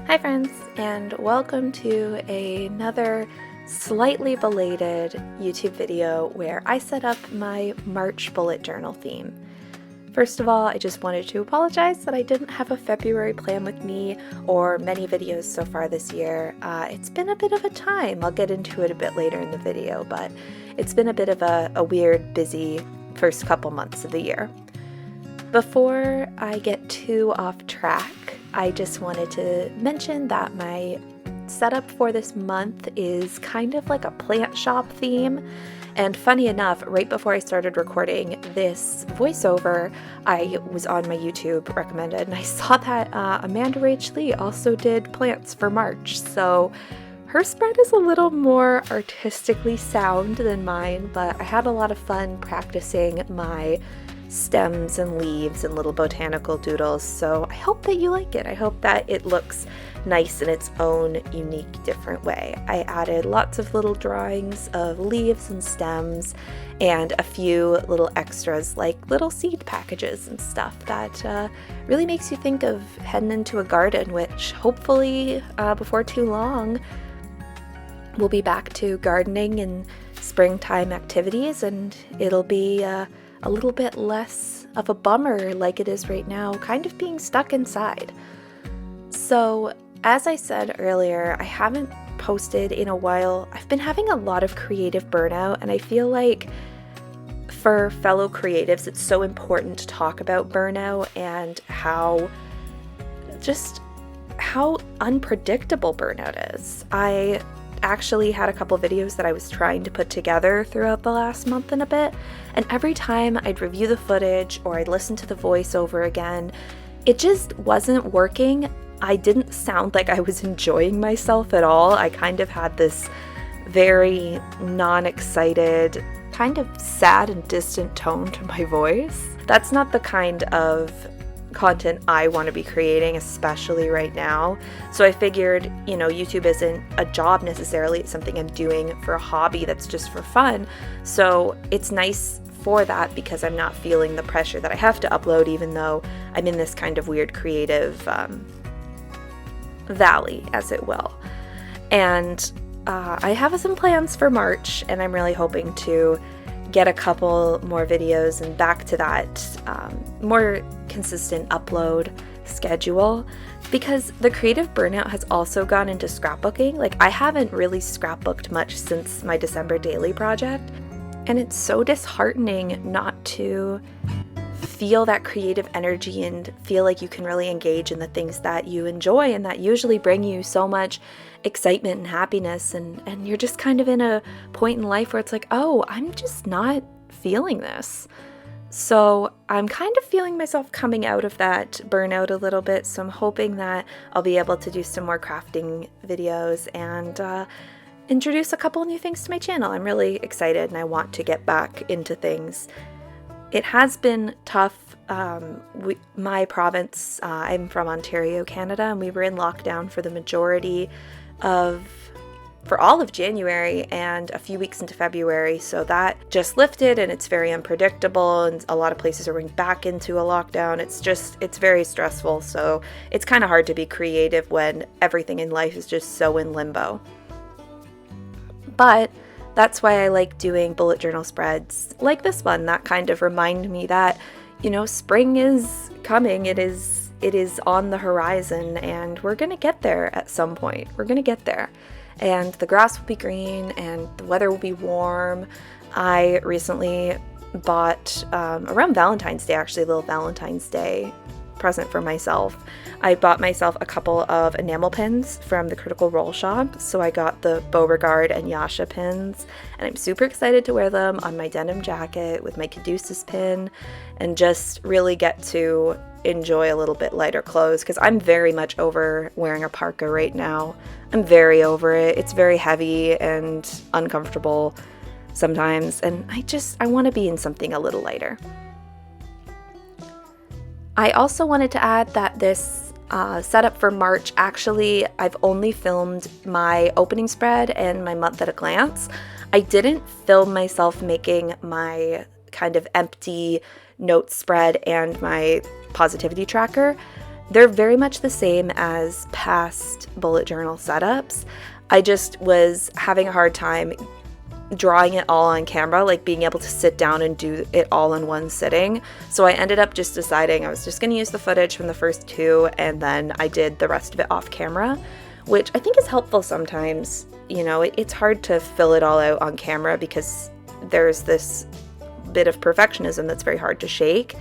Hi friends, and welcome to another slightly belated YouTube video where I set up my March bullet journal theme. First of all, I just wanted to apologize that I didn't have a February plan with me or many videos so far this year. It's been a bit of a time. I'll get into it a bit later in the video, but it's been a bit of a weird, busy first couple months of the year. Before I get too off track, I just wanted to mention that my setup for this month is kind of like a plant shop theme. And funny enough, right before I started recording this voiceover, I was on my YouTube recommended and I saw that Amanda Rach Lee also did plants for March. So her spread is a little more artistically sound than mine, but I had a lot of fun practicing my stems and leaves and little botanical doodles, so I hope that you like it. I hope that it looks nice in its own unique, different way. I added lots of little drawings of leaves and stems and a few little extras like little seed packages and stuff that really makes you think of heading into a garden, which hopefully before too long we'll be back to gardening and springtime activities, and it'll be a little bit less of a bummer like it is right now, kind of being stuck inside. So, as I said earlier, I haven't posted in a while. I've been having a lot of creative burnout, and I feel like for fellow creatives, it's so important to talk about burnout and how unpredictable burnout is. I actually had a couple videos that I was trying to put together throughout the last month and a bit, and every time I'd review the footage or I'd listen to the voiceover again, it just wasn't working. I didn't sound like I was enjoying myself at all. I kind of had this very non-excited, kind of sad and distant tone to my voice. That's not the kind of content I want to be creating, especially right now. So I figured, YouTube isn't a job necessarily, it's something I'm doing for a hobby that's just for fun. So it's nice for that because I'm not feeling the pressure that I have to upload, even though I'm in this kind of weird creative valley, as it will. And I have some plans for March, and I'm really hoping to get a couple more videos and back to that more consistent upload schedule, because the creative burnout has also gone into scrapbooking. Like, I haven't really scrapbooked much since my December daily project, and it's so disheartening not to feel that creative energy and feel like you can really engage in the things that you enjoy and that usually bring you so much excitement and happiness, and you're just kind of in a point in life where it's like, oh, I'm just not feeling this. So I'm kind of feeling myself coming out of that burnout a little bit, so I'm hoping that I'll be able to do some more crafting videos and introduce a couple new things to my channel. I'm really excited and I want to get back into things. It has been tough. My province, I'm from Ontario, Canada, and we were in lockdown for the majority for all of January and a few weeks into February. So that just lifted, and it's very unpredictable, and a lot of places are going back into a lockdown. It's very stressful. So it's kind of hard to be creative when everything in life is just so in limbo. But that's why I like doing bullet journal spreads like this one that kind of remind me that, spring is coming. It is on the horizon, and we're going to get there at some point. We're going to get there. And the grass will be green and the weather will be warm. I recently bought, around Valentine's Day, actually, a little Valentine's Day present for myself. I bought myself a couple of enamel pins from the Critical Role shop. So I got the Beauregard and Yasha pins, and I'm super excited to wear them on my denim jacket with my Caduceus pin and just really get to enjoy a little bit lighter clothes, because I'm very much over wearing a parka right now. I'm very over it. It's very heavy and uncomfortable sometimes, and I want to be in something a little lighter. I also wanted to add that this setup for March, actually, I've only filmed my opening spread and my month at a glance. I didn't film myself making my kind of empty notes spread and my positivity tracker. they're very much the same as past bullet journal setups. I just was having a hard time drawing it all on camera, like being able to sit down and do it all in one sitting. So I ended up just deciding I was just going to use the footage from the first two, and then I did the rest of it off camera, which I think is helpful sometimes. You know, it's hard to fill it all out on camera because there's this bit of perfectionism that's very hard to shake.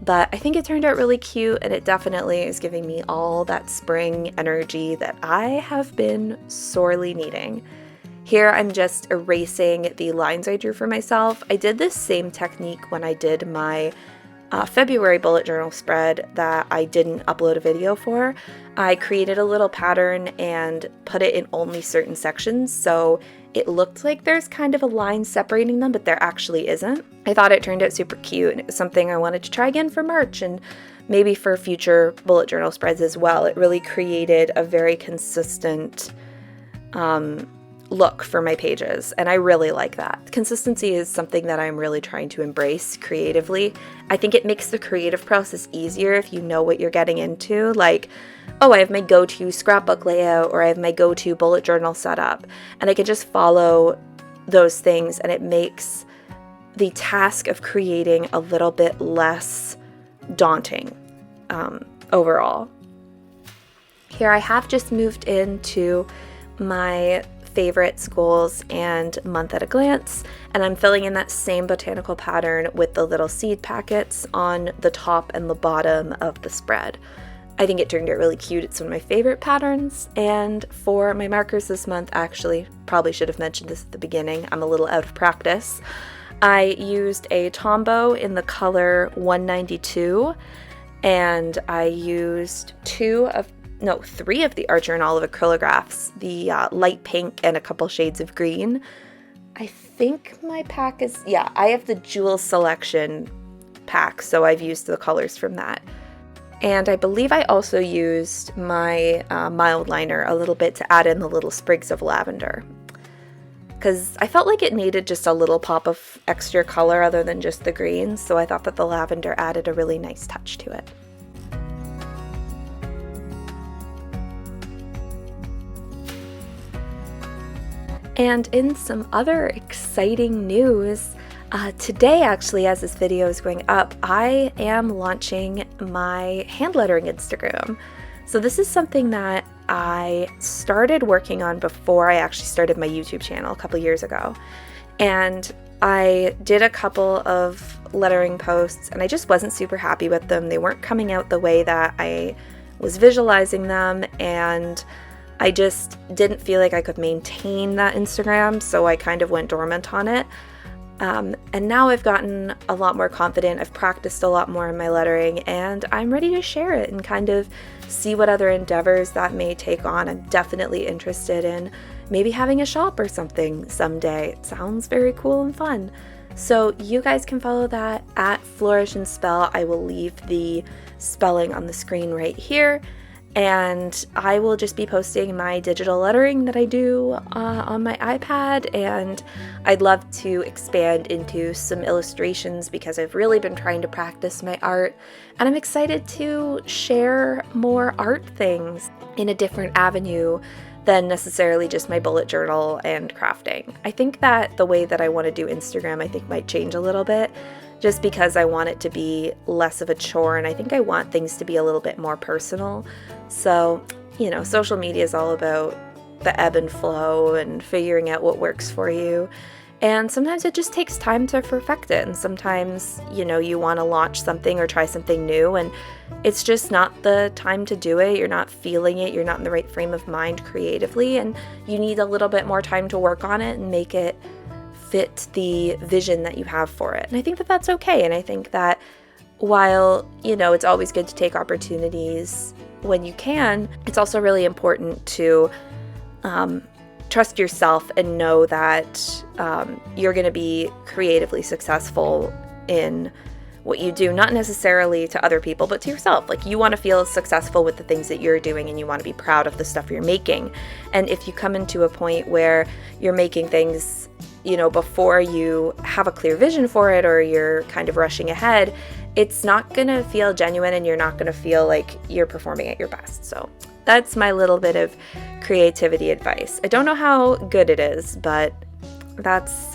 But I think it turned out really cute, and it definitely is giving me all that spring energy that I have been sorely needing. Here I'm just erasing the lines I drew for myself. I did this same technique when I did my February bullet journal spread that I didn't upload a video for. I created a little pattern and put it in only certain sections, so it looked like there's kind of a line separating them, but there actually isn't. I thought it turned out super cute, and it was something I wanted to try again for March and maybe for future bullet journal spreads as well. It really created a very consistent look for my pages, and I really like that. Consistency is something that I'm really trying to embrace creatively. I think it makes the creative process easier if you know what you're getting into. Like, oh, I have my go-to scrapbook layout, or I have my go-to bullet journal setup, and I can just follow those things, and it makes the task of creating a little bit less daunting overall. Here I have just moved into my favorites, goals, and month at a glance, and I'm filling in that same botanical pattern with the little seed packets on the top and the bottom of the spread. I think it turned out really cute. It's one of my favorite patterns. And for my markers this month, actually, probably should have mentioned this at the beginning, I'm a little out of practice. I used a Tombow in the color 192, and I used three of the Archer and Olive acrylographs, the light pink and a couple shades of green. I think my pack is, I have the Jewel Selection pack, so I've used the colors from that. And I believe I also used my mild liner a little bit to add in the little sprigs of lavender, because I felt like it needed just a little pop of extra color other than just the green, so I thought that the lavender added a really nice touch to it. And in some other exciting news, today actually, as this video is going up, I am launching my hand lettering Instagram. So this is something that I started working on before I actually started my YouTube channel a couple years ago. And I did a couple of lettering posts, and I just wasn't super happy with them. They weren't coming out the way that I was visualizing them, and I just didn't feel like I could maintain that Instagram, so I kind of went dormant on it. And now I've gotten a lot more confident. I've practiced a lot more in my lettering, and I'm ready to share it and kind of see what other endeavors that may take on. I'm definitely interested in maybe having a shop or something someday. It sounds very cool and fun. So you guys can follow that at Flourish and Spell. I will leave the spelling on the screen right here. And I will just be posting my digital lettering that I do on my iPad, and I'd love to expand into some illustrations because I've really been trying to practice my art, and I'm excited to share more art things in a different avenue than necessarily just my bullet journal and crafting. I think that the way that I want to do Instagram, I think, might change a little bit, just because I want it to be less of a chore, and I think I want things to be a little bit more personal. So, you know, social media is all about the ebb and flow and figuring out what works for you. And sometimes it just takes time to perfect it. And sometimes, you know, you want to launch something or try something new, and it's just not the time to do it. You're not feeling it. You're not in the right frame of mind creatively, and you need a little bit more time to work on it and make it fit the vision that you have for it. And I think that that's okay. And I think that while, you know, it's always good to take opportunities when you can, it's also really important to trust yourself and know that you're going to be creatively successful in what you do, not necessarily to other people, but to yourself. Like, you want to feel successful with the things that you're doing, and you want to be proud of the stuff you're making. And if you come into a point where you're making things, you know, before you have a clear vision for it, or you're kind of rushing ahead, it's not gonna feel genuine and you're not gonna feel like you're performing at your best. So that's my little bit of creativity advice. I don't know how good it is, but that's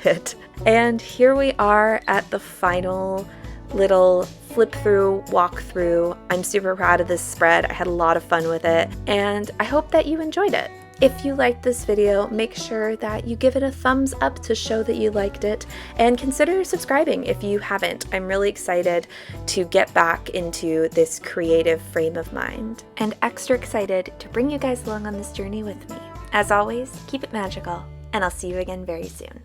it. And here we are at the final little flip through, walk through. I'm super proud of this spread. I had a lot of fun with it, and I hope that you enjoyed it. If you liked this video, make sure that you give it a thumbs up to show that you liked it, and consider subscribing if you haven't. I'm really excited to get back into this creative frame of mind, and extra excited to bring you guys along on this journey with me. As always, keep it magical, and I'll see you again very soon.